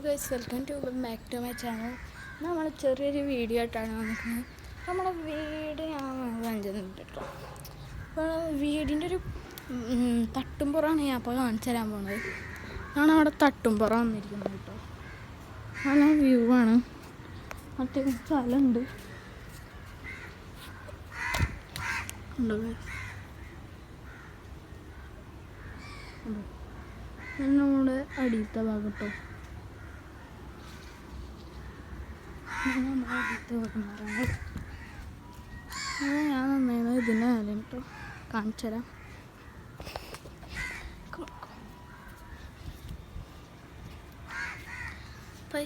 Guys, welcome to back to my channel. നമ്മൾ ചെറിയൊരു video ആയിട്ടാണ് വന്നിരിക്കുന്നത്. നമ്മുടെ വീട് ഞാൻ കാണിച്ചു തന്നിട്ട് കേട്ടോ. അപ്പോൾ വീടിൻ്റെ ഒരു തട്ടുംപുറമാണ് ഞാൻ അപ്പോൾ കാണിച്ചു തരാൻ പോകുന്നത്. ഞാൻ അവിടെ തട്ടുംപുറം വന്നിരിക്കുന്നത് കേട്ടോ. നല്ല വ്യൂ ആണ്. മറ്റേ സ്ഥലമുണ്ട് ഉണ്ടോ നമ്മുടെ അടിയത്തെ ഭാഗം കേട്ടോ. നമ്മുടെ അടിയത്തെ ഭാഗം മരങ്ങൾ ഞാൻ നന്നായിരുന്നു ഇതിൻ്റെ മേലെ കേട്ടോ. കാണിച്ചു തരാം.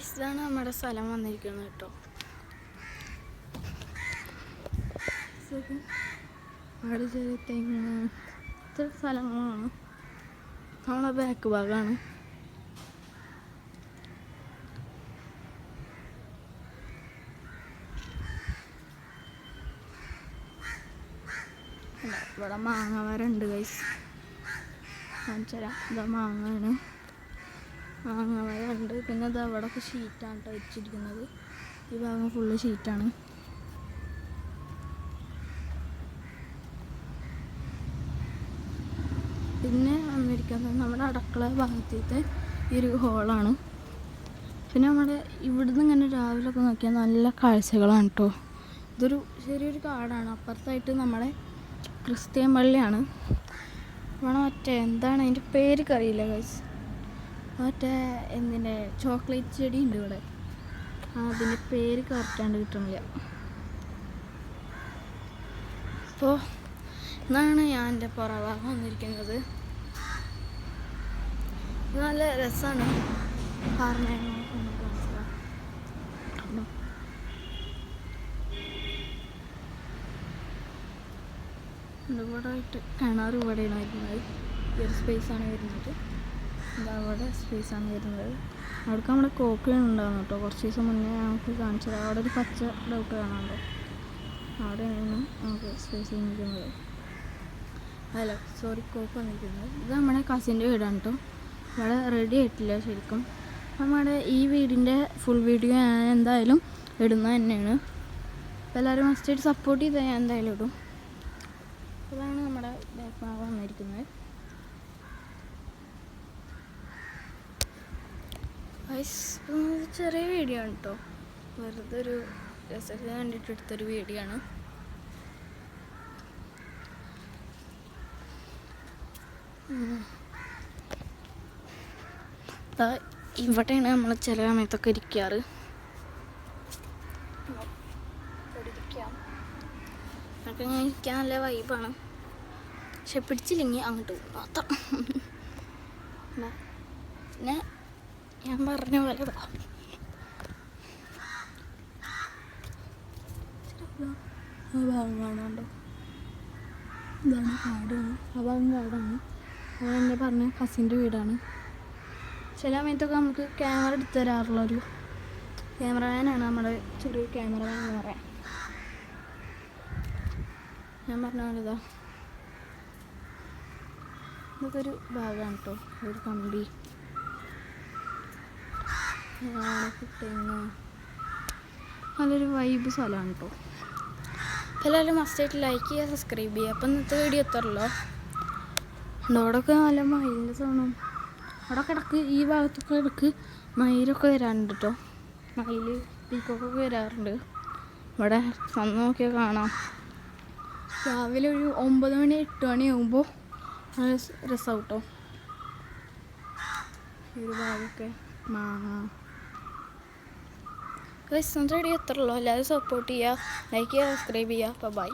ഇതാണ് നമ്മുടെ സ്ഥലം വന്നിരിക്കുന്നത് കേട്ടോ. അവിടെ ചെറിയ തെങ്ങ് ഇത്ര സ്ഥലങ്ങളാണ്. നമ്മളെ ബാക്ക് ഭാഗമാണ്. ഇവിടെ മാങ്ങ മരമുണ്ട് ഗൈസ്, കാണിച്ചു തരാം. ഇതാ മാങ്ങയാണ്, മാങ്ങ മരമുണ്ട്. പിന്നെ ഇത് അവിടെയൊക്കെ ഷീറ്റാണ് കേട്ടോ വെച്ചിരിക്കുന്നത്. ഈ ഭാഗം ഫുള്ള് ഷീറ്റാണ്. പിന്നെ വന്നിരിക്കുന്നത് നമ്മുടെ അടുക്കള ഭാഗത്തേക്ക് ഈ ഒരു ഹോളാണ്. പിന്നെ നമ്മുടെ ഇവിടുന്ന് ഇങ്ങനെ രാവിലെയൊക്കെ നോക്കിയാൽ നല്ല കാഴ്ചകളാണ് കേട്ടോ. ഇതൊരു ചെറിയൊരു കാടാണ്. അപ്പുറത്തായിട്ട് നമ്മുടെ ക്രിസ്ത്യൻ പള്ളിയാണ്. ഇവിടെ മറ്റേ എന്താണ് അതിൻ്റെ പേരൊക്കെ അറിയില്ല ഗൈസ്. മറ്റേ എന്തിൻ്റെ ചോക്ലേറ്റ് ചെടി ഉണ്ട് ഇവിടെ. അതിൻ്റെ പേര് കറക്റ്റാണ്ട് കിട്ടുന്നില്ല. അപ്പോൾ ഇതാണ് ഞാൻ എൻ്റെ പുറഭാഗം വന്നിരിക്കുന്നത്. നല്ല രസമാണ്. ഇവിടെ ആയിട്ട് കിണർ ഇവിടെയാണ് വരുന്നത്. ഈ ഒരു സ്പേസാണ് വരുന്നത്. എന്താ അവിടെ സ്പേസാണ് വരുന്നത്. അവിടേക്ക് നമ്മുടെ കോക്കയാണ് ഉണ്ടാകുന്നത് കേട്ടോ. കുറച്ച് ദിവസം മുന്നേ നമുക്ക് കാണിച്ചത്. അവിടെ ഒരു പച്ച ഡൗട്ട് കാണാമല്ലോ. അവിടെയാണ് നമുക്ക് സ്പേസ് നിൽക്കുന്നത്. അല്ല സോറി, കോക്ക് വന്നിരിക്കുന്നത്. ഇത് നമ്മുടെ കസിൻ്റെ വീടാണ് കേട്ടോ. ഇവിടെ റെഡി ആയിട്ടില്ല ശരിക്കും. നമ്മുടെ ഈ വീടിൻ്റെ ഫുൾ വീഡിയോ ഞാൻ എന്തായാലും ഇടുന്നത് തന്നെയാണ്. അപ്പോൾ എല്ലാവരും മസ്റ്റായിട്ട് സപ്പോർട്ട് ചെയ്താൽ ഞാൻ എന്തായാലും ഇടും. ഇതാണ് നമ്മുടെ ബാക്ക് ഭാഗം വന്നിരിക്കുന്നത്. ചെറിയ വീഡിയോ ആണ് കേട്ടോ. വെറുതെ ഒരു രസത്തിന് വേണ്ടിയിട്ട് എടുത്തൊരു വീഡിയോ ആണ്. ഇവിടെയാണ് നമ്മൾ ചില സമയത്തൊക്കെ ഇരിക്കാറ്. അതൊക്കെ ഞാൻ ഇരിക്കാൻ നല്ല വൈബാണ്. പക്ഷെ പിടിച്ചില്ലെങ്കിൽ അങ്ങോട്ട് പോകും മാത്രം. പിന്നെ ഞാൻ പറഞ്ഞ പോലെ ആ ഭാഗം കാണാണ്ടോ. ഇതാണ് കാടാണ്. ആ ഭാഗം കാടാണ്. അതെന്നെ പറഞ്ഞ കസിൻ്റെ വീടാണ്. ചില സമയത്തൊക്കെ നമുക്ക് ക്യാമറ എടുത്തു തരാറുള്ളൊരു ക്യാമറമാനാണ് നമ്മുടെ ചെറിയ ക്യാമറമാൻ എന്ന് പറയാം. ഞാൻ പറഞ്ഞ പോലെ ഇതൊക്കെ ഒരു ഭാഗമാണ് കേട്ടോ. ഒരു കമ്പി തെങ്ങ് നല്ലൊരു വൈബ് സ്ഥലമാണ് കേട്ടോ. അപ്പോൾ എല്ലാവരും മസ്റ്റായിട്ട് ലൈക്ക് ചെയ്യുക, സബ്സ്ക്രൈബ് ചെയ്യുക. അപ്പം ഇന്നത്തെ വീഡിയോ എത്തറല്ലോ. അവിടെയൊക്കെ നല്ല മയിലിൻ്റെ സൗണ്ടും. അവിടെ കിടക്ക് ഈ ഭാഗത്തൊക്കെ ഇടക്ക് മയിലൊക്കെ വരാറുണ്ട് കേട്ടോ. മയിൽ പീക്കൊക്കെ വരാറുണ്ട്. ഇവിടെ വന്ന് നോക്കിയാൽ കാണാം. രാവിലെ ഒരു 9 മണി 8 മണി ആകുമ്പോൾ നല്ല രസമാവും കേട്ടോ. ഈ ഒരു ഭാഗമൊക്കെ മാങ്ങ റെഡി എത്രയുള്ളൂ. എല്ലാവരും സപ്പോർട്ട് ചെയ്യുക, ലൈക്ക് ചെയ്യുക, സബ്സ്ക്രൈബ് ചെയ്യുക. അപ്പോൾ ബൈ.